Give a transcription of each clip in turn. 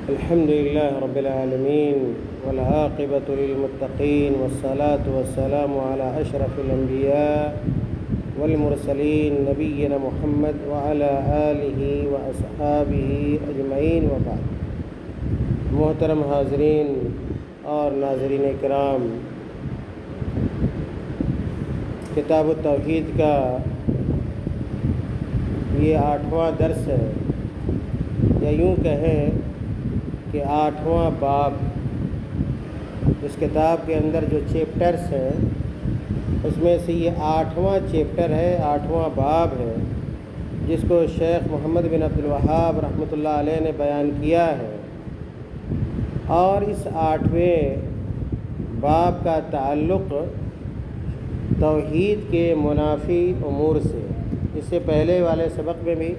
الحمد لله رب العالمين والعاقبة للمتقين والصلاة والسلام على أشرف الأنبياء والمرسلين نبينا محمد وعلى آله وأصحابه أجمعين وبعد۔ محترم حاضرین اور ناظرین کرام، کتاب التوحید کا یہ 8واں درس ہے، یا یوں کہیں کہ 8واں باب۔ اس کتاب کے اندر جو چیپٹرز ہیں اس میں سے یہ 8واں چیپٹر ہے، 8واں باب ہے، جس کو شیخ محمد بن عبد الوہاب رحمۃ اللہ علیہ نے بیان کیا ہے۔ اور اس 8ویں باب کا تعلق توحید کے منافی امور سے، اس سے پہلے والے سبق میں بھی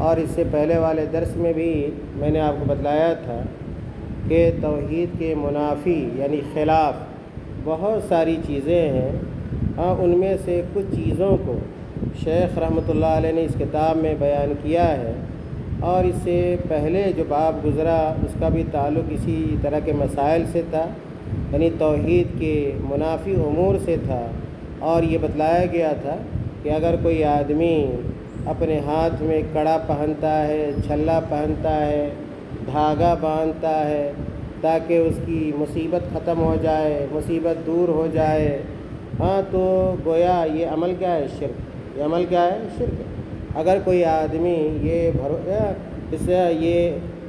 اور اس سے پہلے والے درس میں بھی میں نے آپ کو بتلایا تھا کہ توحید کے منافی یعنی خلاف بہت ساری چیزیں ہیں۔ ان میں سے کچھ چیزوں کو شیخ رحمۃ اللہ علیہ نے اس کتاب میں بیان کیا ہے، اور اس سے پہلے جو باب گزرا اس کا بھی تعلق اسی طرح کے مسائل سے تھا، یعنی توحید کے منافی امور سے تھا۔ اور یہ بتلایا گیا تھا کہ اگر کوئی آدمی اپنے ہاتھ میں کڑا پہنتا ہے، چھلا پہنتا ہے، دھاگا باندھتا ہے تاکہ اس کی مصیبت ختم ہو جائے، مصیبت دور ہو جائے، تو گویا یہ عمل کیا ہے؟ شرک۔ یہ عمل کیا ہے؟ شرک ہے۔ اگر کوئی آدمی یہ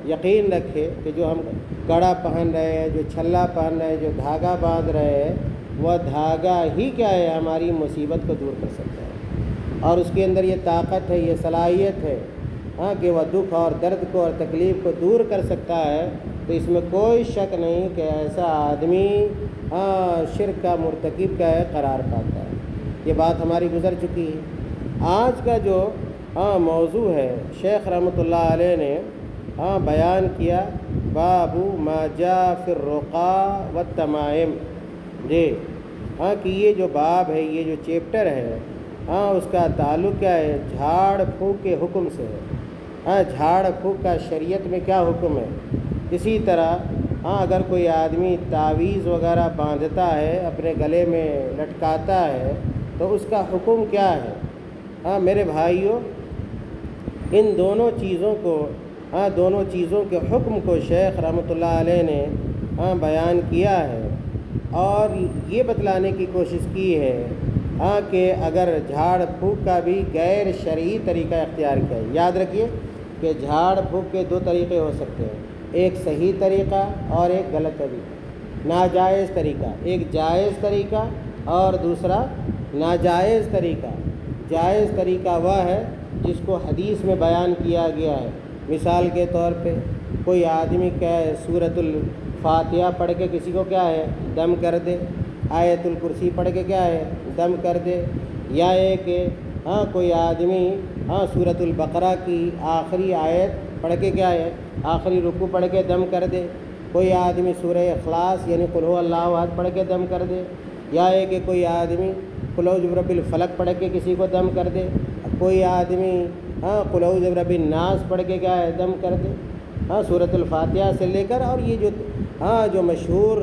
یقین رکھے کہ جو ہم کڑا پہن رہے ہیں، جو چھلا پہن رہے ہیں، جو دھاگا باندھ رہے ہیں، وہ دھاگا ہی کیا ہے؟ ہماری مصیبت کو دور کر سکتا ہے، اور اس کے اندر یہ طاقت ہے، یہ صلاحیت ہے کہ وہ دکھ اور درد کو اور تکلیف کو دور کر سکتا ہے۔ تو اس میں کوئی شک نہیں کہ ایسا آدمی شرک کا مرتکب کا ہے قرار پاتا ہے۔ یہ بات ہماری گزر چکی ہے۔ آج کا جو موضوع ہے، شیخ رحمۃ اللہ علیہ نے بیان کیا باب ما جاء فی الرقا والتمائم۔ جی کہ یہ جو باب ہے، یہ جو چیپٹر ہے، اس کا تعلق کیا ہے؟ جھاڑ پھونک کے حکم سے ہے۔ جھاڑ پھونک کا شریعت میں کیا حکم ہے؟ اسی طرح اگر کوئی آدمی تعویذ وغیرہ باندھتا ہے، اپنے گلے میں لٹکاتا ہے، تو اس کا حکم کیا ہے؟ میرے بھائیوں، ان دونوں چیزوں کے حکم کو شیخ رحمۃ اللہ علیہ نے بیان کیا ہے، اور یہ بتلانے کی کوشش کی ہے کہ اگر جھاڑ پھونک کا بھی غیر شرعی طریقہ اختیار کیا ہے۔ یاد رکھیے کہ جھاڑ پھونک کے 2 طریقے ہو سکتے ہیں، ایک صحیح طریقہ اور ایک غلط طریقہ، ناجائز طریقہ۔ ایک جائز طریقہ اور دوسرا ناجائز طریقہ۔ جائز طریقہ وہ ہے جس کو حدیث میں بیان کیا گیا ہے۔ مثال کے طور پہ کوئی آدمی کیا ہے؟ سورۃ الفاتحہ پڑھ کے کسی کو کیا ہے؟ دم کر دے، آیت الکرسی پڑھ کے کیا ہے؟ دم کر دے، یا یہ کہ کوئی آدمی سورۃ البقرہ کی آخری آیت پڑھ کے کیا ہے؟ آخری رکوع پڑھ کے دم کر دے۔ کوئی آدمی سورہ اخلاص یعنی قل هو اللہ احد پڑھ کے دم کر دے، یا یہ کہ کوئی آدمی قل اعوذ برب الفلق پڑھ کے کسی کو دم کر دے۔ کوئی آدمی قل اعوذ برب الناس پڑھ کے کیا ہے؟ دم کر دے۔ سورۃ الفاتحہ سے لے کر اور یہ جو مشہور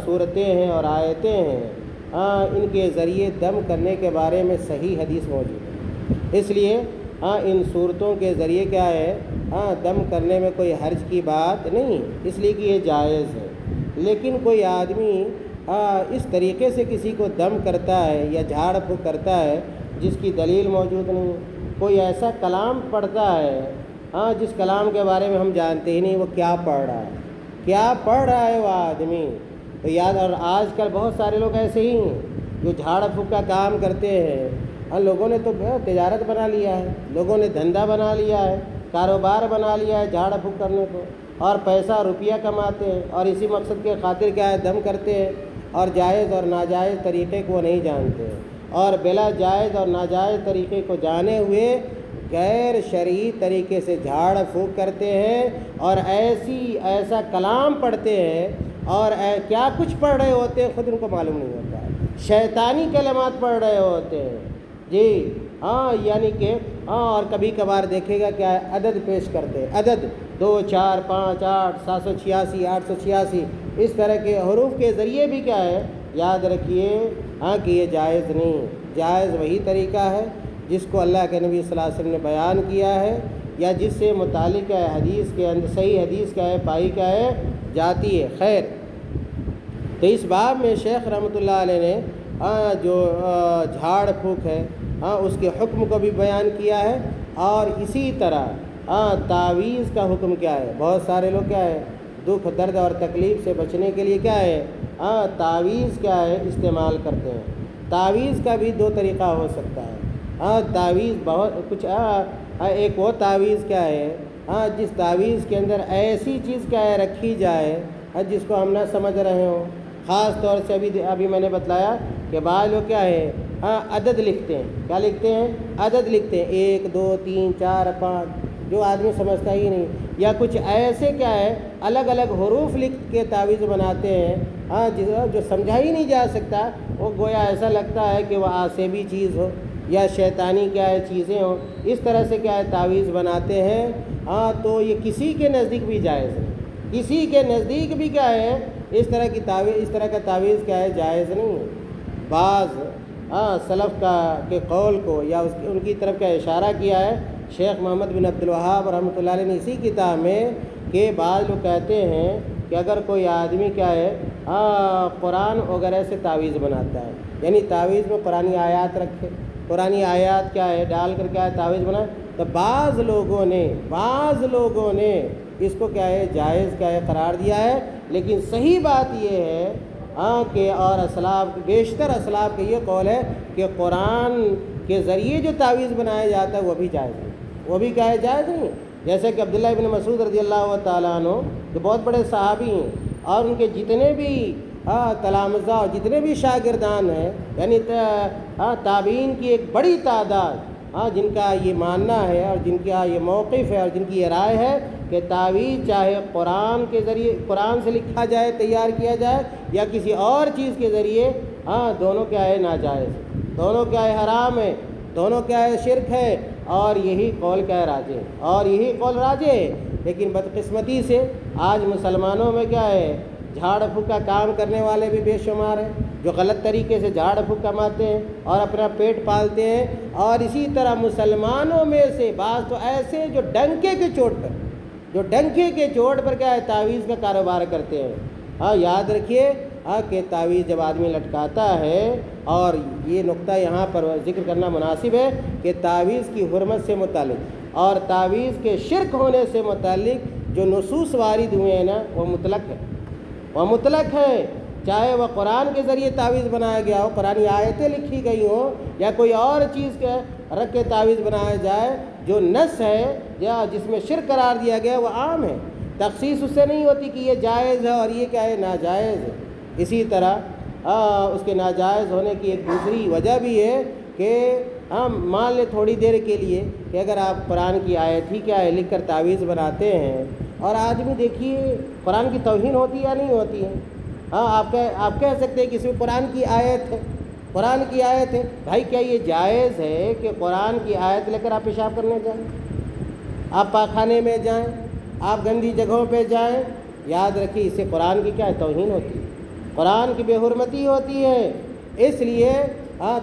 صورتیں ہیں اور آیتیں ہیں، ان کے ذریعے دم کرنے کے بارے میں صحیح حدیث موجود ہے۔ اس لیے ان صورتوں کے ذریعے کیا ہے؟ دم کرنے میں کوئی حرج کی بات نہیں، اس لیے کہ یہ جائز ہے۔ لیکن کوئی آدمی اس طریقے سے کسی کو دم کرتا ہے یا جھاڑ پھونک کرتا ہے جس کی دلیل موجود نہیں ہے، کوئی ایسا کلام پڑھتا ہے جس کلام کے بارے میں ہم جانتے ہی نہیں وہ کیا پڑھ رہا ہے، کیا پڑھ رہا ہے وہ آدمی۔ تو یاد، اور آج کل بہت سارے لوگ ایسے ہی ہیں جو جھاڑ پھونک کا کام کرتے ہیں۔ لوگوں نے تو تجارت بنا لیا ہے، لوگوں نے دھندا بنا لیا ہے، کاروبار بنا لیا ہے جھاڑ پھونک کرنے کو، اور پیسہ روپیہ کماتے ہیں، اور اسی مقصد کے خاطر کیا ہے؟ دم کرتے ہیں، اور جائز اور ناجائز طریقے کو وہ نہیں جانتے ہیں، اور بلا جائز اور ناجائز طریقے کو جانے ہوئے غیر شرعی طریقے سے جھاڑ پھونک کرتے ہیں، اور ایسا کلام پڑھتے ہیں، اور کیا کچھ پڑھ رہے ہوتے ہیں خود ان کو معلوم نہیں ہوتا ہے، شیطانی کلمات پڑھ رہے ہوتے ہیں۔ جی یعنی کہ اور کبھی کبھار دیکھے گا کیا ہے عدد پیش کرتے ہیں، عدد 2 4 5 8 786 886 اس طرح کے حروف کے ذریعے بھی کیا ہے یاد رکھیے کہ یہ جائز نہیں، جائز وہی طریقہ ہے جس کو اللہ کے نبی صلی اللہ علیہ وسلم نے بیان کیا ہے یا جس سے متعلق ہے حدیث کے اندر صحیح حدیث کیا ہے پائی کیا ہے جاتی ہے۔ خیر، تو اس باب میں شیخ رحمۃ اللہ علیہ نے جو جھاڑ پھونک ہے اس کے حکم کو بھی بیان کیا ہے، اور اسی طرح تعویذ کا حکم کیا ہے۔ بہت سارے لوگ کیا ہے دکھ درد اور تکلیف سے بچنے کے لیے کیا ہے تعویذ کیا ہے استعمال کرتے ہیں۔ تعویذ کا بھی 2 طریقہ ہو سکتا ہے۔ تعویذ بہت کچھ ایک وہ تعویذ کیا ہے جس تعویذ کے اندر ایسی چیز کیا ہے رکھی جائے جس کو ہم نہ سمجھ رہے ہوں۔ خاص طور سے ابھی میں نے بتلایا کہ بعض لوگ کیا ہے عدد لکھتے ہیں، کیا لکھتے ہیں عدد لکھتے ہیں 1 2 3 4 5 جو آدمی سمجھتا ہی نہیں، یا کچھ ایسے کیا ہے الگ الگ حروف لکھ کے تعویذ بناتے ہیں جو سمجھا ہی نہیں جا سکتا، وہ گویا ایسا لگتا ہے کہ وہ آسیبی چیز ہو یا شیطانی کیا ہے چیزیں ہوں، اس طرح سے کیا ہے تعویذ بناتے ہیں۔ تو یہ کسی کے نزدیک بھی جائز ہے، کسی کے نزدیک بھی کیا ہے اس طرح کا تعویذ کیا ہے جائز نہیں ہے۔ بعض سلف کے قول کو یا ان کی طرف کا اشارہ کیا ہے شیخ محمد بن عبد الوہاب رحمۃ اللہ علیہ نے اسی کتاب میں، کہ بعض لوگ کہتے ہیں کہ اگر کوئی آدمی کیا ہے قرآن وغیرہ سے تعویذ بناتا ہے، یعنی تعویذ میں قرآنی آیات رکھے، قرآنی آیات کیا ہے ڈال کر کیا ہے تعویذ بنائے، تو بعض لوگوں نے اس کو کیا ہے جائز کیا ہے قرار دیا ہے۔ لیکن صحیح بات یہ ہے کہ اور بیشتر اسلاف کا یہ قول ہے کہ قرآن کے ذریعے جو تعویذ بنایا جاتا ہے وہ بھی جائز نہیں، وہ بھی کیا ہے جائز نہیں۔ جیسے کہ عبداللہ ابن مسعود رضی اللہ تعالیٰ عنہ جو بہت بڑے صحابی ہیں، اور ان کے جتنے بھی تلامذہ اور جتنے بھی شاگردان ہیں، یعنی تابعین کی ایک بڑی تعداد جن کا یہ ماننا ہے اور جن کا یہ موقف ہے اور جن کی یہ رائے ہے کہ تعویذ چاہے قرآن کے ذریعے قرآن سے لکھا جائے تیار کیا جائے یا کسی اور چیز کے ذریعے دونوں کیا ہے ناجائز، دونوں کیا ہے حرام ہے، دونوں کیا ہے شرک ہے، اور یہی قول کیا ہے راجح ہے۔ لیکن بدقسمتی سے آج مسلمانوں میں کیا ہے جھاڑ پھونک کا کام کرنے والے بھی بے شمار ہیں جو غلط طریقے سے جھاڑ پھونک کماتے ہیں اور اپنا پیٹ پالتے ہیں، اور اسی طرح مسلمانوں میں سے بعض تو ایسے جو ڈنکے کے چوٹ پر کیا ہے تعویذ کا کاروبار کرتے ہیں۔ یاد رکھیے کہ تعویذ جب آدمی لٹکاتا ہے، اور یہ نقطہ یہاں پر ذکر کرنا مناسب ہے کہ تعویذ کی حرمت سے متعلق اور تعویذ کے شرک ہونے سے متعلق جو نصوص وارد ہوئے ہیں نا وہ مطلق ہے، چاہے وہ قرآن کے ذریعے تعویذ بنایا گیا ہو، قرآنی آیتیں لکھی گئی ہوں، یا کوئی اور چیز کے رکھ کے تعویذ بنایا جائے، جو نص ہے یا جس میں شرک قرار دیا گیا وہ عام ہے، تخصیص اس سے نہیں ہوتی کہ یہ جائز ہے اور یہ کیا ہے ناجائز ہے۔ اسی طرح اس کے ناجائز ہونے کی ایک دوسری وجہ بھی ہے کہ مان لیں تھوڑی دیر کے لیے کہ اگر آپ قرآن کی آیت ہی کیا ہے لکھ کر تعویذ بناتے ہیں، اور آدمی دیکھیے قرآن کی توہین ہوتی ہے یا نہیں ہوتی ہے؟ آپ کہہ سکتے ہیں کہ اس میں قرآن کی آیت ہے، بھائی کیا یہ جائز ہے کہ قرآن کی آیت لے کر آپ پیشاب کرنے جائیں، آپ پاخانے میں جائیں، آپ گندی جگہوں پہ جائیں؟ یاد رکھیے اس سے قرآن کی کیا ہے توہین ہوتی ہے، قرآن کی بے حرمتی ہوتی ہے، اس لیے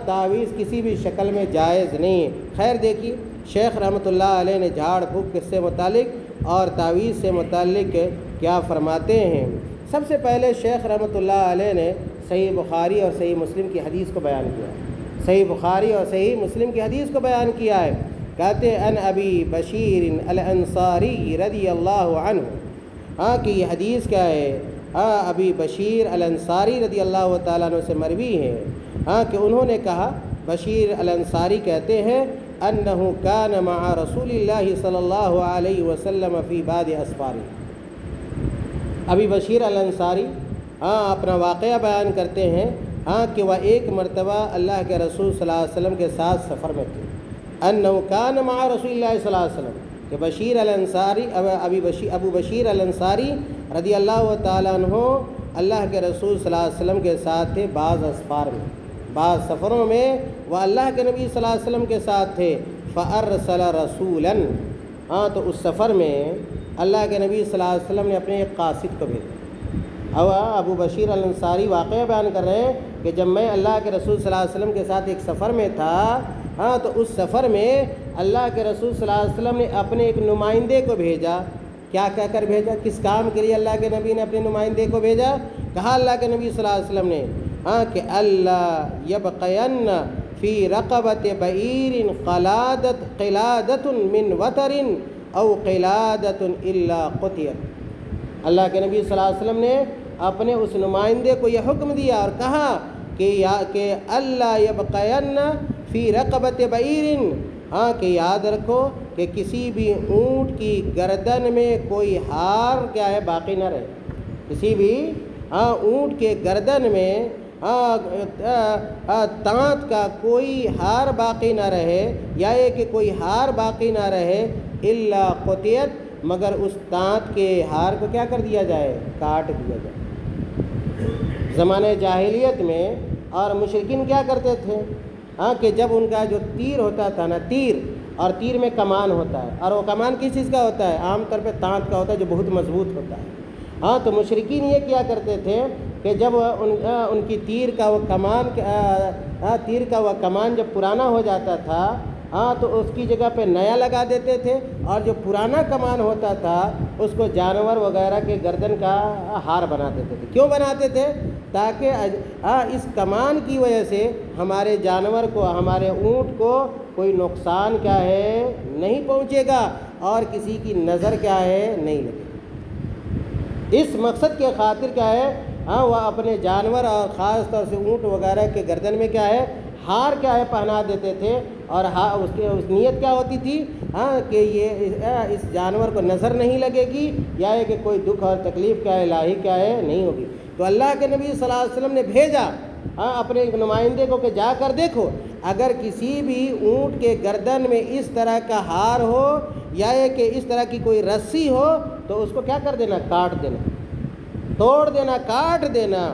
تعویذ کسی بھی شکل میں جائز نہیں ہے۔ خیر دیکھیے شیخ رحمۃ اللہ علیہ نے جھاڑ پھونک سے متعلق اور تعویذ سے متعلق کیا فرماتے ہیں۔ سب سے پہلے شیخ رحمۃ اللہ علیہ نے صحیح بخاری اور صحیح مسلم کی حدیث کو بیان کیا ہے، صحیح بخاری اور صحیح مسلم کی حدیث کو بیان کیا ہے۔ کہتے ہیں ان ابی بشیر الانصاری رضی اللہ عنہ، کہ یہ حدیث کیا ہے ابی بشیر الانصاری رضی اللہ تعالیٰ عنہ سے مروی ہے کہ انہوں نے کہا، بشیر الانصاری کہتے ہیں انہ کان مع رسول اللہ صلی اللہ علیہ وسلم فی بعض اسفار۔ ابی بشیر الانصاری اپنا واقعہ بیان کرتے ہیں کہ وہ ایک مرتبہ اللہ کے رسول صلی اللہ علیہ وسلم کے ساتھ سفر میں تھے۔ انہ کان مع رسول اللہ صلی اللہ علیہ وسلم، کہ بشیر الانصاری ابو بشیر الانصاری رضی اللہ تعالیٰ عنہ اللہ کے رسول صلی اللہ علیہ وسلم کے ساتھ تھے بعض اسفار میں، بعض سفروں میں وہ اللہ کے نبی صلی اللہ علیہ وسلم کے ساتھ تھے، فَأَرْسَلَ رَسُولًا، تو اس سفر میں اللہ کے نبی صلی اللہ علیہ وسلم نے اپنے ایک قاصد کو بھیجا۔ اب ابو بشیر الانصاری واقعہ بیان کر رہے ہیں کہ جب میں اللہ کے رسول صلی اللہ علیہ وسلم کے ساتھ ایک سفر میں تھا، تو اس سفر میں اللہ کے رسول صلی اللہ علیہ وسلم نے اپنے ایک نمائندے کو بھیجا۔ کیا کہہ کر بھیجا؟ کس کام کے لیے اللہ کے نبی نے اپنے نمائندے کو بھیجا؟ کہا اللہ کے نبی صلی اللہ علیہ وسلم نے کہ اللہ یبقین فی رقبۃ بعیر قلادۃ من وتر او قلادۃ الا قطعت۔ اللہ کے نبی صلی اللہ علیہ وسلم نے اپنے اس نمائندے کو یہ حکم دیا اور کہا کہ اللہ یبقین فی رقبۃ بعیر، کہ یاد رکھو کہ کسی بھی اونٹ کی گردن میں کوئی ہار کیا ہے باقی نہ رہے، کسی بھی اونٹ کے گردن میں تانت کا کوئی ہار باقی نہ رہے، یا یہ کہ کوئی ہار باقی نہ رہے، الا قطعت، مگر اس تانت کے ہار کو کیا کر دیا جائے؟ کاٹ دیا جائے۔ زمانہ جاہلیت میں اور مشرکین کیا کرتے تھے کہ جب ان کا جو تیر ہوتا تھا نا، تیر اور تیر میں کمان ہوتا ہے، اور وہ کمان کس چیز کا ہوتا ہے؟ عام طور پہ تانت کا ہوتا ہے جو بہت مضبوط ہوتا ہے۔ تو مشرکین یہ کیا کرتے تھے کہ جب ان کی تیر کا وہ کمان جب پرانا ہو جاتا تھا، تو اس کی جگہ پہ نیا لگا دیتے تھے، اور جو پرانا کمان ہوتا تھا اس کو جانور وغیرہ کے گردن کا ہار بنا دیتے تھے۔ کیوں بناتے تھے؟ تاکہ اس کمان کی وجہ سے ہمارے جانور کو، ہمارے اونٹ کو کوئی نقصان کیا ہے نہیں پہنچے گا، اور کسی کی نظر کیا ہے نہیں لگے گی۔ اس مقصد کے خاطر کیا ہے وہ اپنے جانور اور خاص طور سے اونٹ وغیرہ کے گردن میں کیا ہے ہار کیا ہے پہنا دیتے تھے، اور اس نیت کیا ہوتی تھی کہ یہ اس جانور کو نظر نہیں لگے گی، یا ہے کہ کوئی دکھ اور تکلیف کیا ہے لاحق کیا ہے نہیں ہوگی۔ تو اللہ کے نبی صلی اللہ علیہ وسلم نے بھیجا اپنے ایک نمائندے کو کہ جا کر دیکھو، اگر کسی بھی اونٹ کے گردن میں اس طرح کا ہار ہو، یا ہے کہ اس طرح کی کوئی رسی ہو، تو اس کو کیا کر دینا؟ کاٹ دینا، توڑ دینا، کاٹ دینا۔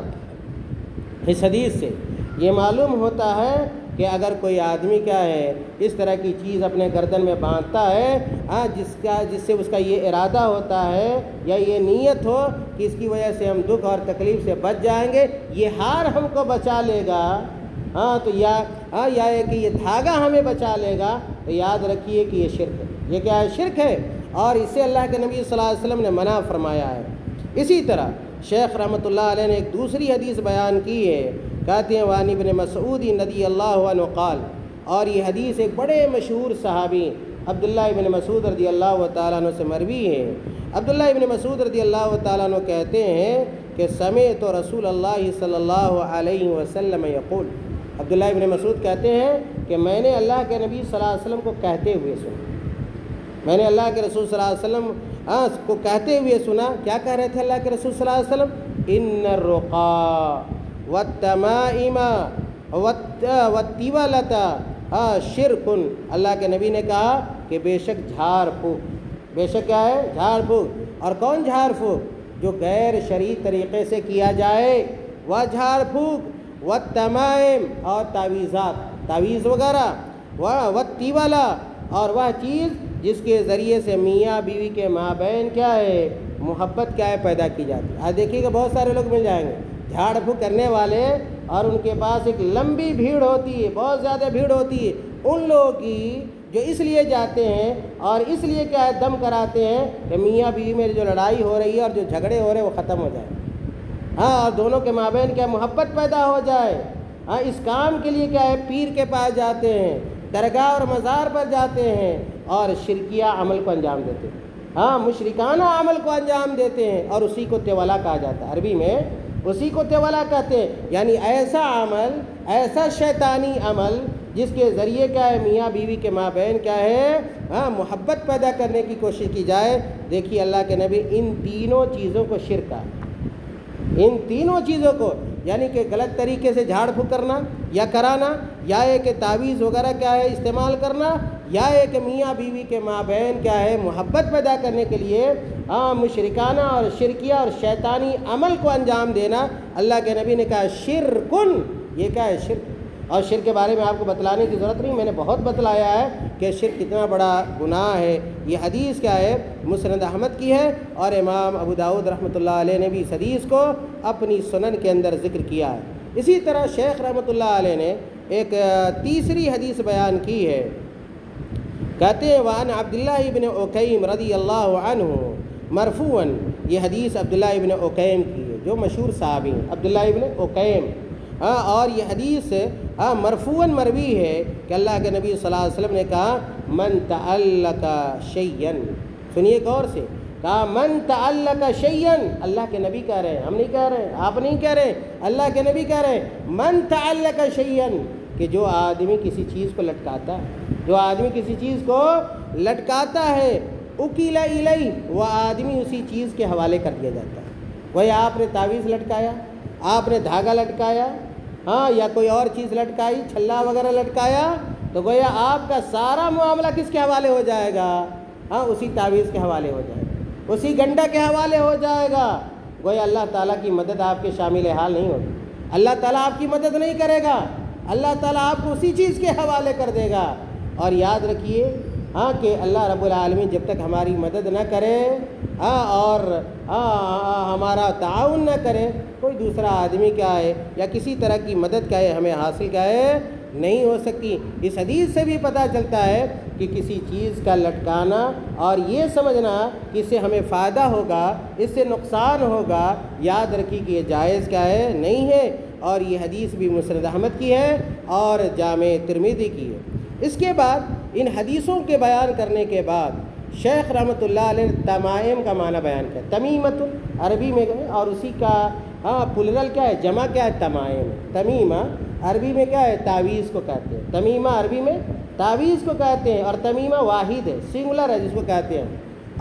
اس حدیث سے یہ معلوم ہوتا ہے کہ اگر کوئی آدمی کیا ہے اس طرح کی چیز اپنے گردن میں باندھتا ہے جس سے اس کا یہ ارادہ ہوتا ہے یا یہ نیت ہو کہ اس کی وجہ سے ہم دکھ اور تکلیف سے بچ جائیں گے، یہ ہار ہم کو بچا لے گا، تو یا ہے کہ یہ دھاگا ہمیں بچا لے گا، تو یاد رکھیے کہ یہ شرک ہے۔ یہ کیا ہے؟ شرک ہے، اور اس سے اللہ کے نبی صلی اللہ علیہ وسلم نے منع فرمایا ہے۔ اسی طرح شیخ رحمۃ اللہ علیہ نے ایک دوسری حدیث بیان کی ہے، کہتے ہیں وعن ابن مسعود رضی اللہ عنہ قال، اور یہ حدیث ایک بڑے مشہور صحابی عبداللہ ابن مسعود رضی اللہ تعالیٰ عنہ سے مروی ہے۔ عبداللہ ابن مسعود رضی اللہ تعالیٰ عنہ کہتے ہیں کہ سمعت رسول اللہ صلی اللہ علیہ وسلم یقول، عبداللہ ابن مسعود کہتے ہیں کہ میں نے اللہ کے نبی صلی اللہ علیہ وسلم کو کہتے ہوئے سنا، میں نے اللہ کے رسول صلی اللہ علیہ وسلم کو کہتے ہوئے سنا۔ کیا کہہ رہے تھے اللہ کے رسول صلی اللہ علیہ وسلم؟ ان الرقا والتمائم والتولۃ شرک۔ اللہ کے نبی نے کہا کہ بے شک جھاڑ پھونک، بے شک کیا ہے؟ جھاڑ پھونک۔ اور کون جھاڑ پھونک؟ جو غیر شرعی طریقے سے کیا جائے، وہ جھاڑ پھونک، والتمائم اور تعویذات، تعویذ وغیرہ، والتولۃ اور وہ چیز جس کے ذریعے سے میاں بیوی کے مابین کیا ہے محبت کیا ہے پیدا کی جاتی ہے۔ آج دیکھیے گا بہت سارے لوگ مل جائیں گے جھاڑ پھونک کرنے والے، اور ان کے پاس ایک لمبی بھیڑ ہوتی ہے، بہت زیادہ بھیڑ ہوتی ہے ان لوگوں کی، جو اس لیے جاتے ہیں اور اس لیے کیا ہے دم کراتے ہیں کہ میاں بیوی میں جو لڑائی ہو رہی ہے اور جو جھگڑے ہو رہے ہیں وہ ختم ہو جائے، اور دونوں کے مابین کیا محبت پیدا ہو جائے۔ اس کام کے لیے کیا ہے پیر کے پاس جاتے ہیں، درگاہ اور مزار پر جاتے ہیں، اور شرکیہ عمل کو انجام دیتے ہیں، مشرکانہ عمل کو انجام دیتے ہیں، اور اسی کو تیولا کہا جاتا ہے، عربی میں اسی کو تیولا کہتے ہیں، یعنی ایسا عمل، ایسا شیطانی عمل جس کے ذریعے کیا ہے میاں بیوی کے مابین کیا ہے محبت پیدا کرنے کی کوشش کی جائے۔ دیکھیے اللہ کے نبی ان تینوں چیزوں کو شرک کہا، ان تینوں چیزوں کو، یعنی کہ غلط طریقے سے جھاڑ پھونک کرنا یا کرانا، یا یہ کہ تعویذ وغیرہ کیا ہے استعمال کرنا، یا یہ کہ میاں بیوی کے مابین کیا ہے محبت پیدا کرنے کے لیے مشرکانہ اور شرکیہ اور شیطانی عمل کو انجام دینا، اللہ کے نبی نے کہا شرکن، یہ کیا ہے شرک۔ اور شرک کے بارے میں آپ کو بتلانے کی ضرورت نہیں، میں نے بہت بتلایا ہے کہ شرک کتنا بڑا گناہ ہے۔ یہ حدیث کیا ہے؟ مسند احمد کی ہے، اور امام ابو داؤد رحمۃ اللہ علیہ نے بھی اس حدیث کو اپنی سنن کے اندر ذکر کیا ہے۔ اسی طرح شیخ رحمۃ اللہ علیہ نے ایک تیسری حدیث بیان کی ہے، کہتے ہیں وعن عبداللہ ابن عکیم رضی اللہ عنہ مرفوعاً، یہ حدیث عبداللہ ابن عکیم کی ہے جو مشہور صحابی ہیں، عبداللہ ابن عکیم، اور یہ حدیث مرفوعاً مروی ہے کہ اللہ کے نبی صلی اللہ علیہ وسلم نے کہا من تعلق شیئا، سنیے غور سے، کہا من تعلق شیئا، اللہ کے نبی کہہ رہے ہیں، ہم نہیں کہہ رہے ہیں، آپ نہیں کہہ رہے، اللہ کے نبی کہہ رہے ہیں من تعلق شیئا، کہ جو آدمی کسی چیز کو لٹکاتا ہے، جو آدمی کسی چیز کو لٹکاتا ہے، اکیل الیہ، وہ آدمی اسی چیز کے حوالے کر دیا جاتا ہے۔ وہی آپ نے تعویذ لٹکایا، آپ نے دھاگا لٹکایا، یا کوئی اور چیز لٹکائی، چھلا وغیرہ لٹکایا، تو گویا آپ کا سارا معاملہ کس کے حوالے ہو جائے گا؟ اسی تعویذ کے حوالے ہو جائے گا، اسی گنڈا کے حوالے ہو جائے گا۔ گویا اللہ تعالیٰ کی مدد آپ کے شامل حال نہیں ہوگی، اللہ تعالیٰ آپ کی مدد نہیں کرے گا، اللہ تعالیٰ آپ کو اسی چیز کے حوالے کر دے گا۔ اور یاد رکھیے کہ اللہ رب العالمین جب تک ہماری مدد نہ کرے اور ہمارا تعاون نہ کرے، کوئی دوسرا آدمی کیا ہے یا کسی طرح کی مدد کیا ہے ہمیں حاصل کیا ہے نہیں ہو سکتی۔ اس حدیث سے بھی پتہ چلتا ہے کہ کسی چیز کا لٹکانا اور یہ سمجھنا کہ اس سے ہمیں فائدہ ہوگا، اس سے نقصان ہوگا، یاد رکھیے کہ یہ جائز کیا ہے نہیں ہے۔ اور یہ حدیث بھی مسند احمد کی ہے اور جامع ترمذی کی ہے۔ اس کے بعد ان حدیثوں کے بیان کرنے کے بعد شیخ رحمۃ اللہ علیہ نے تمائم کا معنی بیان کیا، تمیمۃ عربی میں گئے، اور اسی کا پلرل کیا ہے، جمع کیا ہے، تمائم۔ تمیمہ عربی میں کیا ہے، تعویذ کو کہتے ہیں، تمیمہ عربی میں تعویذ کو کہتے ہیں، اور تمیمہ واحد ہے، سنگولر ہے جس کو کہتے ہیں،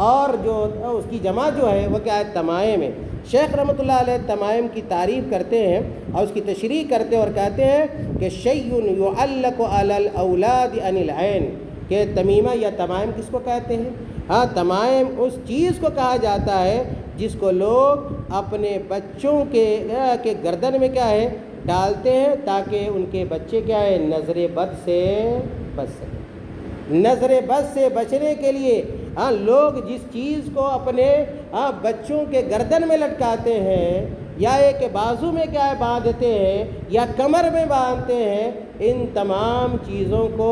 اور جو اس کی جمع جو ہے وہ کیا ہے، تمائم ہے۔ شیخ رحمۃ اللہ علیہ تمائم کی تعریف کرتے ہیں اور اس کی تشریح کرتے ہیں اور کہتے ہیں کہ شیء یعلق علی الاولاد عن العین، کہ تمیمہ یا تمائم کس کو کہتے ہیں؟ تمائم اس چیز کو کہا جاتا ہے جس کو لوگ اپنے بچوں کے گردن میں کیا ہے ڈالتے ہیں تاکہ ان کے بچے کیا ہے نظر بد سے بچ سکیں۔ نظر بد سے بچنے کے لیے لوگ جس چیز کو اپنے بچوں کے گردن میں لٹکاتے ہیں یا ایک بازو میں کیا ہے باندھتے ہیں یا کمر میں باندھتے ہیں، ان تمام چیزوں کو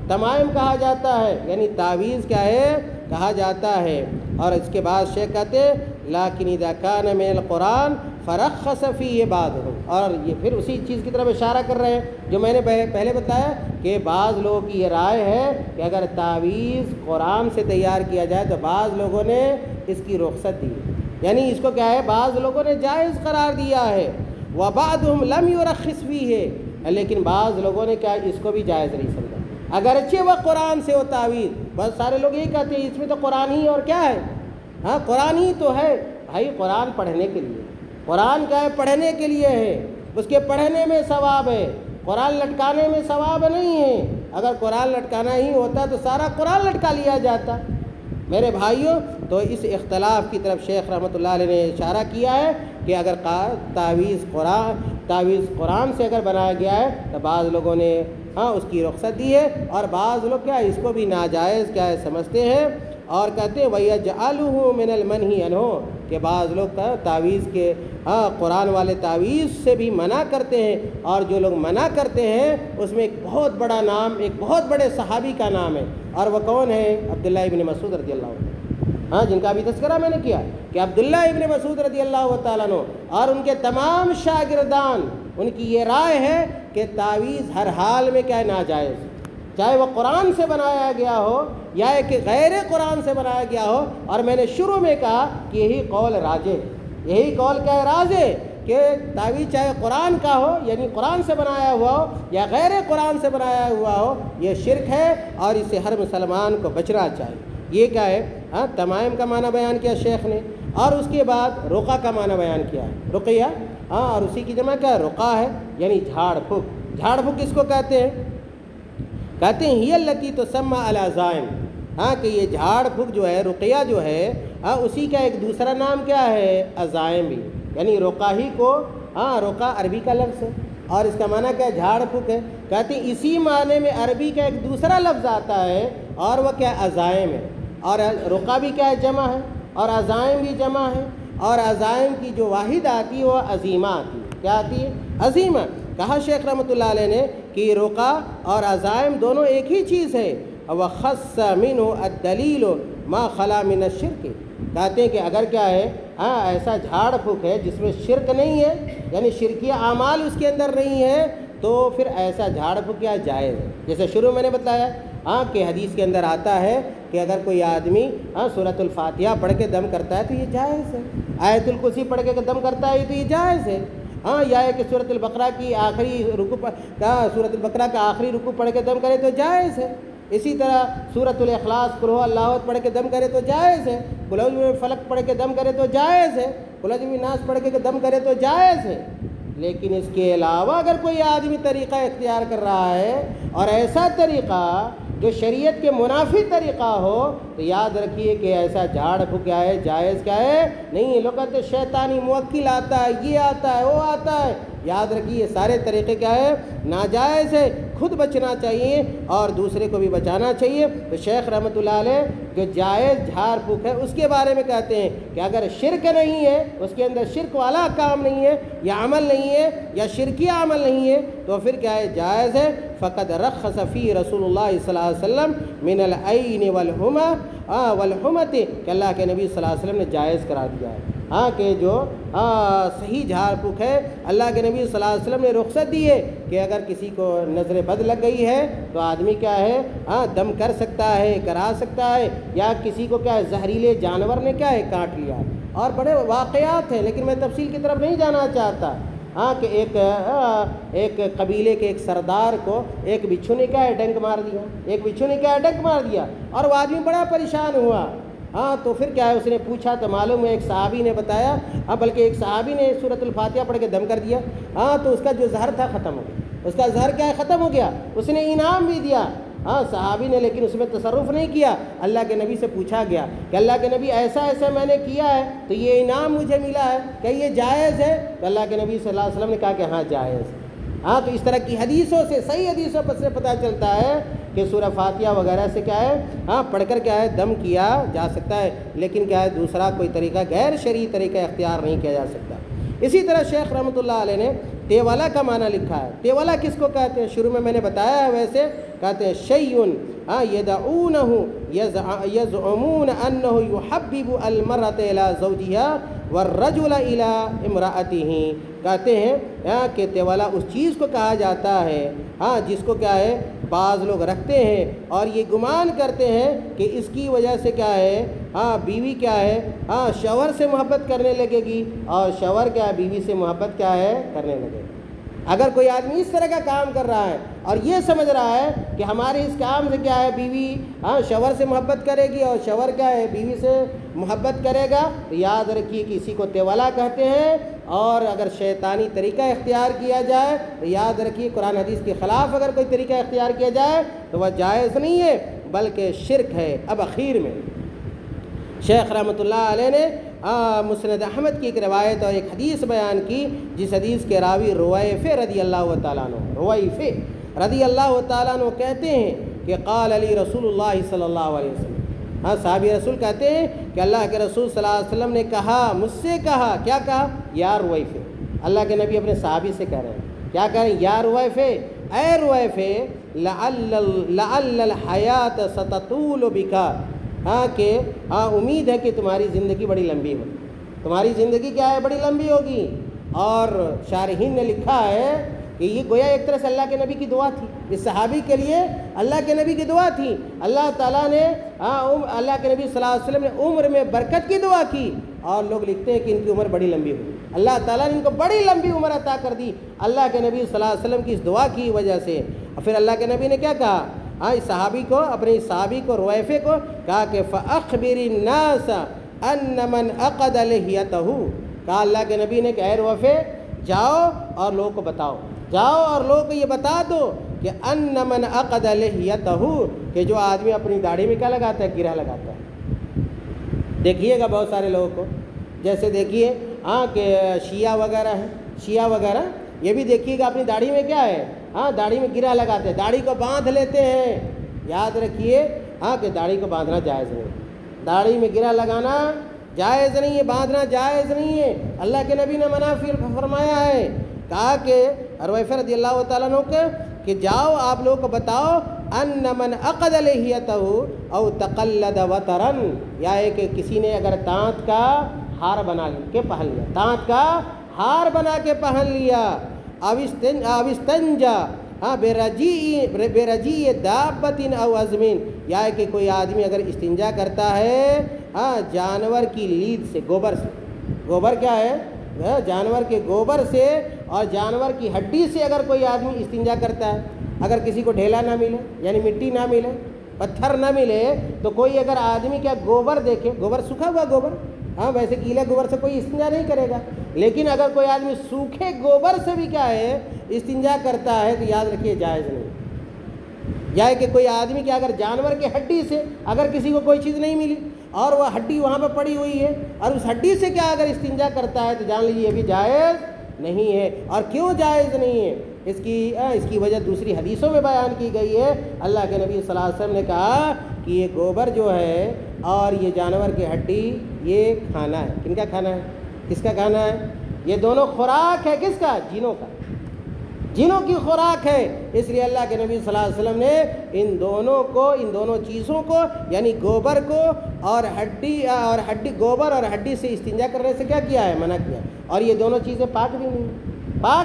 تمائم کہا جاتا ہے، یعنی تعویذ کیا ہے کہا جاتا ہے۔ اور اس کے بعد شیخ کہتے ہیں لیکن اذا کان من القرآن فرخص فیہ بعضهم، اور یہ پھر اسی چیز کی طرف اشارہ کر رہے ہیں جو میں نے پہلے بتایا کہ بعض لوگوں کی یہ رائے ہے کہ اگر تعویذ قرآن سے تیار کیا جائے تو بعض لوگوں نے اس کی رخصت دی، یعنی اس کو کیا ہے بعض لوگوں نے جائز قرار دیا ہے، وبعضهم لم يرخص فیہ، لیکن بعض لوگوں نے کیا اس کو بھی جائز نہیں سمجھا، اگرچہ وہ قرآن سے ہو تعویذ۔ بہت سارے لوگ یہی کہتے ہیں اس میں تو قرآن ہی اور کیا ہے، قرآن ہی تو ہے۔ بھائی قرآن پڑھنے کے لیے، قرآن کیا ہے پڑھنے کے لیے ہے، اس کے پڑھنے میں ثواب ہے، قرآن لٹکانے میں ثواب نہیں ہے۔ اگر قرآن لٹکانا ہی ہوتا تو سارا قرآن لٹکا لیا جاتا۔ میرے بھائیوں، تو اس اختلاف کی طرف شیخ رحمۃ اللہ علیہ نے اشارہ کیا ہے کہ اگر تعویذ قرآن سے اگر بنایا گیا ہے تو بعض لوگوں نے اس کی رخصت دی ہے، اور بعض لوگ کیا اس کو بھی ناجائز کیا ہے سمجھتے ہیں اور کہتے ہیں وَيَجْعَلُهُ مِنَ الْمَنْهِ عَنْهُ، کہ بعض لوگ تعویذ کے قرآن والے تعویذ سے بھی منع کرتے ہیں، اور جو لوگ منع کرتے ہیں اس میں ایک بہت بڑا نام، ایک بہت بڑے صحابی کا نام ہے، اور وہ کون ہے؟ عبداللہ ابن مسعود رضی اللہ عنہ، جن کا بھی تذکرہ میں نے کیا کہ عبداللہ ابن مسعود رضی اللہ تعالیٰ عنہ اور ان کے تمام شاگردان، ان کی یہ رائے ہے کہ تعویذ ہر حال میں کیا ہے ناجائز، چاہے وہ قرآن سے بنایا گیا ہو یا ایک غیر قرآن سے بنایا گیا ہو۔ اور میں نے شروع میں کہا کہ یہی قول راجح، یہی قول کیا ہے راجح، کہ تعویذ چاہے قرآن کا ہو یعنی قرآن سے بنایا ہوا ہو یا غیر قرآن سے بنایا ہوا ہو، یہ شرک ہے اور اس سے ہر مسلمان کو بچنا چاہیے۔ یہ کیا ہے تمائم کا معنی بیان کیا شیخ نے، اور اس کے بعد رقیہ کا معنی بیان کیا ہے، رقیہ، اور اسی کی جمع کیا ہے رقیہ ہے، یعنی جھاڑ پھونک۔ جھاڑ پھونک کس کو کہتے ہیں؟ کہتے ہیں ہی التی تسمى العزائم، کہ یہ جھاڑ پھونک جو ہے رقیہ جو ہے اسی کا ایک دوسرا نام کیا ہے عزائم بھی، یعنی رقیہ ہی کو رقیہ عربی کا لفظ ہے، اور اس کا معنی کیا ہے؟ جھاڑ پھونک ہے۔ کہتے ہیں اسی معنی میں عربی کا ایک دوسرا لفظ آتا ہے اور وہ کیا ہے؟ عزائم ہے۔ اور رقیہ بھی کیا ہے؟ جمع ہے، اور عزائم بھی جمع ہے، اور عزائم کی جو واحد آتی ہے وہ عظیمہ آتی ہے۔ کیا آتی ہے؟ عظیمہ۔ کہا شیخ رحمۃ اللہ علیہ نے کہ رقیہ اور عزائم دونوں ایک ہی چیز ہے۔ وَخَصَّ مِنْهُ الدَّلِيلُ مَا خَلَا مِنَ الشِّرْكِ، کہتے ہیں کہ اگر کیا ہے ایسا جھاڑ پھونک ہے جس میں شرک نہیں ہے، یعنی شرکیہ اعمال اس کے اندر نہیں ہے، تو پھر ایسا جھاڑ پھونک کیا جائز ہے۔ جیسے شروع میں نے بتایا کہ حدیث کے اندر آتا ہے کہ اگر کوئی آدمی سورۃ الفاتحہ پڑھ کے دم کرتا ہے تو یہ جائز ہے، آیت الکرسی پڑھ کے دم کرتا ہے تو یہ جائز ہے، یا کہ سورۃ البقرہ کی آخری رکوع سورۃ البقرہ کا آخری رکوع پڑھ کے دم کرے تو جائز ہے۔ اسی طرح سورۃ الاخلاص قل هو اللہ احد پڑھ کے دم کرے تو جائز ہے، قل اعوذ برب الفلق پڑھ کے دم کرے تو جائز ہے، قل اعوذ برب الناس پڑھ کے دم کرے تو جائز ہے۔ لیکن اس کے علاوہ اگر کوئی آدمی طریقہ اختیار کر رہا ہے اور ایسا طریقہ جو شریعت کے منافی طریقہ ہو تو یاد رکھیے کہ ایسا جھاڑ پھونک کیا ہے؟ جائز کیا ہے؟ نہیں ہے۔ لوگ کہتے ہیں شیطانی موکل آتا ہے، یہ آتا ہے، وہ آتا ہے۔ یاد رکھیے یہ سارے طریقے کیا ہے؟ ناجائز ہے۔ خود بچنا چاہیے اور دوسرے کو بھی بچانا چاہیے۔ تو شیخ رحمۃ اللہ علیہ جو جائز جھاڑ پھونک ہے اس کے بارے میں کہتے ہیں کہ اگر شرک نہیں ہے، اس کے اندر شرک والا کام نہیں ہے یا عمل نہیں ہے یا شرکیہ عمل نہیں ہے تو پھر کیا ہے؟ جائز ہے۔ فقد رخص فی رسول اللہ صلی اللہ علیہ وسلم من العین والحمۃ، کہ اللہ کے نبی صلی اللہ علیہ وسلم نے جائز قرار دیا ہے کہ جو صحیح جھاڑ پھونک ہے اللہ کے نبی صلی اللہ علیہ وسلم نے رخصت دی ہے کہ اگر کسی کو نظر بد لگ گئی ہے تو آدمی کیا ہے دم کر سکتا ہے، کرا سکتا ہے، یا کسی کو کیا ہے زہریلے جانور نے کیا ہے کاٹ لیا۔ اور بڑے واقعات ہیں لیکن میں تفصیل کی طرف نہیں جانا چاہتا۔ کہ ایک قبیلے کے ایک سردار کو ایک بچھو نے کیا ہے ڈنک مار دیا، ایک بچھو نے کیا ہے ڈنک مار دیا، اور وہ آدمی بڑا پریشان ہوا۔ تو پھر کیا ہے اس نے پوچھا تو معلوم ہے ایک صحابی نے بتایا، بلکہ ایک صحابی نے سورۃ الفاتحہ پڑھ کے دم کر دیا، تو اس کا جو زہر تھا ختم ہو گیا، اس کا زہر کیا ہے ختم ہو گیا۔ اس نے انعام بھی دیا صحابی نے، لیکن اس میں تصرف نہیں کیا۔ اللہ کے نبی سے پوچھا گیا کہ اللہ کے نبی ایسا ایسا میں نے کیا ہے تو یہ انعام مجھے ملا ہے، کہ یہ جائز ہے؟ تو اللہ کے نبی صلی اللہ علیہ وسلم نے کہا کہ ہاں جائز ہے۔ تو اس طرح کی حدیثوں سے، صحیح حدیثوں پر سے پتہ چلتا ہے کہ سورہ فاتحہ وغیرہ سے کیا ہے پڑھ کر کیا ہے دم کیا جا سکتا ہے، لیکن کیا ہے دوسرا کوئی طریقہ غیر شرعی طریقہ اختیار نہیں کیا جا سکتا۔ اسی طرح شیخ رحمۃ اللہ علیہ نے تیولا کا معنی لکھا ہے۔ تیولا کس کو کہتے ہیں؟ شروع میں نے بتایا ہے، ویسے کہتے ہیں شیء یدعونہ یزعمون انہ یحبب المرأة الی زوجہا والرجل الی امرأتہ، کہتے ہیں کہ تیولا اس چیز کو کہا جاتا ہے جس کو کیا ہے بعض لوگ رکھتے ہیں اور یہ گمان کرتے ہیں کہ اس کی وجہ سے کیا ہے بیوی کیا ہے شوہر سے محبت کرنے لگے گی، اور شوہر کیا ہے بیوی سے محبت کیا ہے کرنے لگے گی۔ اگر کوئی آدمی اس طرح کا کام کر رہا ہے اور یہ سمجھ رہا ہے کہ ہمارے اس کام سے کیا ہے بیوی شوہر سے محبت کرے گی اور شوہر کیا ہے بیوی سے محبت کرے گا، تو یاد رکھیے کہ اسی کو تیولا کہتے ہیں۔ اور اگر شیطانی طریقہ اختیار کیا جائے تو یاد رکھیے قرآن حدیث کے خلاف اگر کوئی طریقہ اختیار کیا جائے تو وہ جائز نہیں ہے بلکہ شرک ہے۔ اب اخیر میں شیخ رحمۃ اللہ علیہ نے مسند احمد کی ایک روایت اور ایک حدیث بیان کی، جس حدیث کے راوی رویفہ رضی اللہ تعالیٰ عنہ کہتے ہیں کہ قال علی رسول اللہ صلی اللہ علیہ وسلم، صحابی رسول کہتے ہیں کہ اللہ کے رسول صلی اللہ علیہ وسلم نے کہا، مجھ سے کہا، کیا کہا؟ یا رویفہ۔ اللہ کے نبی اپنے صحابی سے کہہ رہے ہیں، کیا کہہ رہے ہیں؟ یا رویفہ، اے رویفہ، لعل الحیات ستطول بکا، کہ امید ہے کہ تمہاری زندگی بڑی لمبی ہو، تمہاری زندگی کیا ہے بڑی لمبی ہوگی۔ اور شارحین نے لکھا ہے کہ یہ گویا ایک طرح سے اللہ کے نبی کی دعا تھی، اس صحابی کے لیے اللہ کے نبی کی دعا تھی۔ اللہ تعالیٰ نے اللہ کے نبی صلی اللہ علیہ وسلم نے عمر میں برکت کی دعا کی، اور لوگ لکھتے ہیں کہ ان کی عمر بڑی لمبی ہوئی، اللہ تعالیٰ نے ان کو بڑی لمبی عمر عطا کر دی اللہ کے نبی صلی اللہ علیہ وسلم کی اس دعا کی وجہ سے۔ اور پھر اللہ کے نبی نے کیا کہا؟ اس صحابی کو، اپنے صحابی کو، رویفے کو کہا کہ فَأَخْبِرِ النَّاسَ أَنَّ مَنْ أَقَدَ لِحْيَتَهُ، کہا اللہ کے نبی نے کہ اے رویفے جاؤ اور لوگوں کو بتاؤ، جاؤ اور لوگوں کو یہ بتا دو کہ أَنَّ مَنْ أَقَدَ لِحْيَتَهُ، کہ جو آدمی اپنی داڑھی میں کیا لگاتا ہے؟ گرہ لگاتا ہے۔ دیکھیے گا بہت سارے لوگوں کو، جیسے دیکھیے کہ شیعہ وغیرہ ہیں، شیعہ وغیرہ یہ بھی دیکھیے گا اپنی داڑھی میں کیا ہے، ہاں داڑھی میں گرہ لگاتے ہیں، داڑھی کو باندھ لیتے ہیں. یاد رکھیے ہاں کہ داڑھی کو باندھنا جائز نہیں، داڑھی میں گرہ لگانا جائز نہیں ہے، باندھنا جائز نہیں ہے. اللہ کے نبی نے منع فرمایا ہے، کہا کہ حذیفہ رضی اللہ تعالیٰ عنہ کہ جاؤ آپ لوگوں کو بتاؤ ان من عقد لحیتہ او تقلد وطرن، یا ہے کہ کسی نے اگر دانت کا ہار بنا کے پہن لیا، دانت کا ہار بنا کے پہن لیا، او استنجا برجیع دابۃ او عظم، یا ہے کہ کوئی آدمی اگر استنجا کرتا ہے جانور کی لید سے، گوبر سے، گوبر کیا ہے جانور کے گوبر سے اور جانور کی ہڈی سے اگر کوئی آدمی استنجا کرتا ہے، اگر کسی کو ڈھیلا نہ ملے یعنی مٹی نہ ملے، پتھر نہ ملے، تو کوئی اگر آدمی کیا گوبر دیکھے، گوبر سوکھا ہوا گوبر، ہاں ویسے گیلے گوبر سے کوئی استنجا نہیں کرے گا، لیکن اگر کوئی آدمی سوکھے گوبر سے بھی کیا ہے استنجا کرتا ہے تو یاد رکھیے جائز نہیں. یا کہ کوئی آدمی کیا اگر جانور کی ہڈی سے اگر کسی کو کوئی چیز نہیں ملی اور وہ ہڈی وہاں پہ پڑی ہوئی ہے اور اس ہڈی سے کیا اگر استنجا کرتا ہے تو جان لیجیے یہ بھی جائز نہیں ہے. اور کیوں جائز نہیں ہے؟ اس کی وجہ دوسری حدیثوں میں بیان کی گئی ہے. اللہ کے نبی صلی اللہ علیہ وسلم نے کہا کہ یہ گوبر جو ہے اور یہ جانور کی ہڈی یہ کھانا ہے. کن کا کھانا ہے؟ کس کا کھانا ہے؟ یہ دونوں خوراک ہے کس کا؟ جنوں کا، جنوں کی خوراک ہے. اس لیے اللہ کے نبی صلی اللہ علیہ وسلم نے ان دونوں چیزوں کو یعنی گوبر کو اور ہڈی گوبر اور ہڈی سے استنجا کرنے سے کیا کیا ہے؟ منع کیا. اور یہ دونوں چیزیں پاک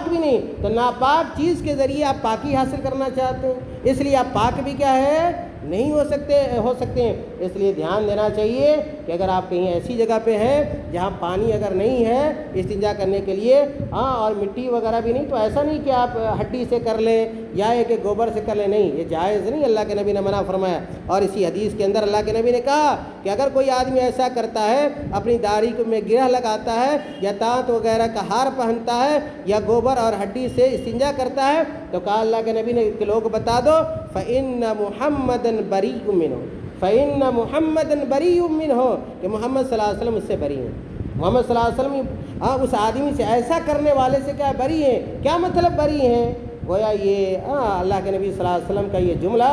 بھی نہیں، تو ناپاک چیز کے ذریعے آپ پاکی حاصل کرنا چاہتے ہیں، اس لیے آپ پاک بھی کیا ہے نہیں ہو سکتے ہیں. اس لیے دھیان دینا چاہیے کہ اگر آپ کہیں ایسی جگہ پہ ہیں جہاں پانی اگر نہیں ہے استنجا کرنے کے لیے اور مٹی وغیرہ بھی نہیں، تو ایسا نہیں کہ آپ ہڈی سے کر لیں یا کہ گوبر سے کر لیں، نہیں، یہ جائز نہیں. اللہ کے نبی نے منع فرمایا. اور اسی حدیث کے اندر اللہ کے نبی نے کہا کہ اگر کوئی آدمی ایسا کرتا ہے، اپنی داڑھی میں گرہ لگاتا ہے یا دانت وغیرہ کا ہار پہنتا ہے یا گوبر اور ہڈی سے استنجا کرتا ہے، تو کہا اللہ کے نبی نے کہ لوگ بتا دو فَإِنَّ مُحَمَّدًا بَرِيءٌ مِّنْهُ فَإِنَّ مُحَمَّدًا بَرِيءٌ مِّنْهُ، کہ محمد صلی اللہ علیہ وسلم اس سے بری ہیں. محمد صلی اللہ علیہ وسلم اس آدمی سے ایسا کرنے والے سے کیا بری ہیں. کیا مطلب بری ہیں؟ گویا یہ اللہ کے نبی صلی اللہ علیہ وسلم کا یہ جملہ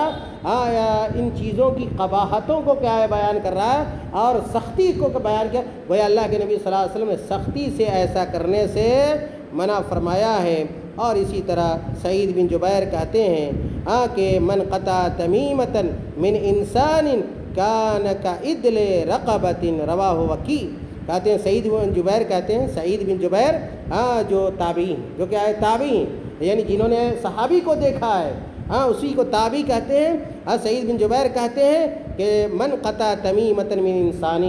ان چیزوں کی قباحتوں کو کیا ہے بیان کر رہا ہے اور سختی کو بیان کیا. گویا اللہ کے نبی صلی اللہ علیہ وسلم نے سختی سے ایسا کرنے سے منع فرمایا ہے. اور اسی طرح سعید بن جبیر کہتے ہیں کہ من قطع تمیمۃ من انسان کان کعدل رقبۃ، رواہ وکیع. کہتے ہیں سعید بن جبیر کہتے ہیں، سعید بن جبیر جو تابعین، جو کیا ہے تابعین یعنی جنہوں نے صحابی کو دیکھا ہے، اسی کو تابعی کہتے ہیں. سعید بن جبیر کہتے ہیں کہ من قطع تمیمۃ من انسان،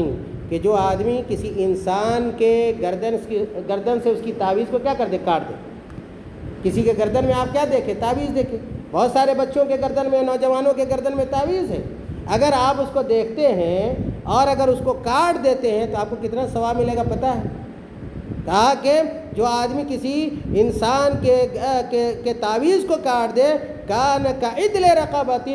کہ جو آدمی کسی انسان کے گردن سے اس کی تعویذ کو کیا کر دے، کاٹ دے. کسی کے گردن میں آپ کیا دیکھیں؟ تعویذ دیکھیں. بہت سارے بچوں کے گردن میں، نوجوانوں کے گردن میں تعویذ ہے. اگر آپ اس کو دیکھتے ہیں اور اگر اس کو کاٹ دیتے ہیں تو آپ کو کتنا ثواب ملے گا پتہ ہے؟ کہا کہ جو آدمی کسی انسان کے تعویذ کو کاٹ دے کان کعدل رقبۃ،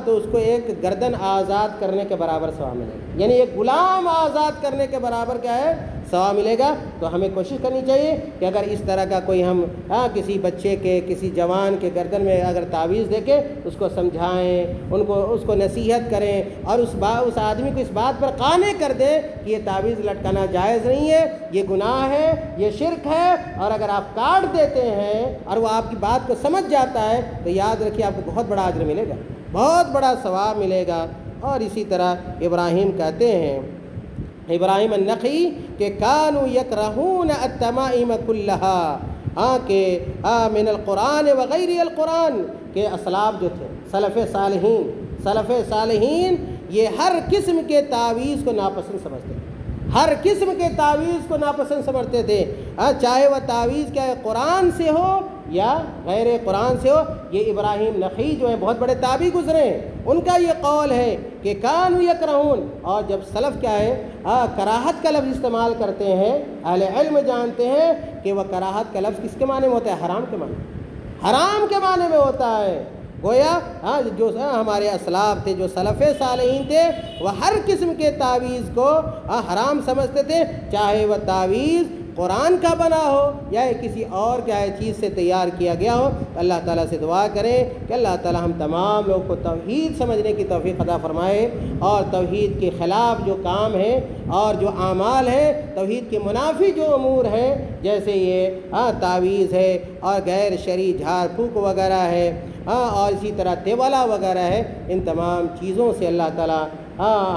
تو اس کو ایک گردن آزاد کرنے کے برابر ثواب ملے گا، یعنی ایک غلام آزاد کرنے کے برابر کیا ہے ثواب ملے گا. تو ہمیں کوشش کرنی چاہیے کہ اگر اس طرح کا کوئی ہم کسی بچے کے، کسی جوان کے گردن میں اگر تعویذ دے کے اس کو سمجھائیں، اس کو نصیحت کریں اور اس آدمی کو اس بات پر قانع کر دیں کہ یہ تعویذ لٹکانا جائز نہیں ہے، یہ گناہ ہے، یہ شرک ہے. اور اگر آپ کاٹ دیتے ہیں اور وہ آپ کی بات کو سمجھ جاتا ہے تو یاد رکھیے آپ کو بہت بڑا اجر ملے گا، بہت بڑا ثواب ملے گا. اور اسی طرح ابراہیم کہتے ہیں، ابراہیم النخعی کہ کانوا یکرہون التمائم کلہا، کہ من القرآن وغیر القرآن، کہ اسلاف جو تھے سلف صالحین یہ ہر قسم کے تعویذ کو ناپسند سمجھتے تھے، ہر قسم کے تعویذ کو ناپسند سمجھتے تھے، چاہے وہ تعویذ کیا ہے قرآن سے ہو یا غیر قرآن سے ہو. یہ ابراہیم نخعی جو ہیں بہت بڑے تابعی گزرے ہیں، ان کا یہ قول ہے کہ کانوا یکرہون. اور جب سلف کیا ہے کراہت کا لفظ استعمال کرتے ہیں، اہل علم جانتے ہیں کہ وہ کراہت کا لفظ کس کے معنی میں ہوتا ہے؟ حرام کے معنی، حرام کے معنی میں ہوتا ہے. گویا جو ہمارے اسلاف تھے، جو سلف صالحین تھے، وہ ہر قسم کے تعویذ کو حرام سمجھتے تھے، چاہے وہ تعویذ قرآن کا بنا ہو یا کسی اور کیا ہے چیز سے تیار کیا گیا ہو، اللہ تعالیٰ سے دعا کریں کہ اللہ تعالیٰ ہم تمام لوگ کو توحید سمجھنے کی توفیق عطا فرمائے، اور توحید کے خلاف جو کام ہیں اور جو اعمال ہیں، توحید کے منافی جو امور ہیں، جیسے یہ تعویذ ہے اور غیر شرعی جھاڑ پھونک وغیرہ ہے، اور اسی طرح تیولا وغیرہ ہے، ان تمام چیزوں سے اللہ تعالیٰ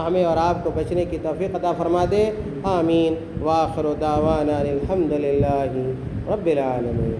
ہمیں اور آپ کو بچنے کی توفیق عطا فرما دے۔ آمین۔ وآخر دعوانا الحمد للہ رب العالمین۔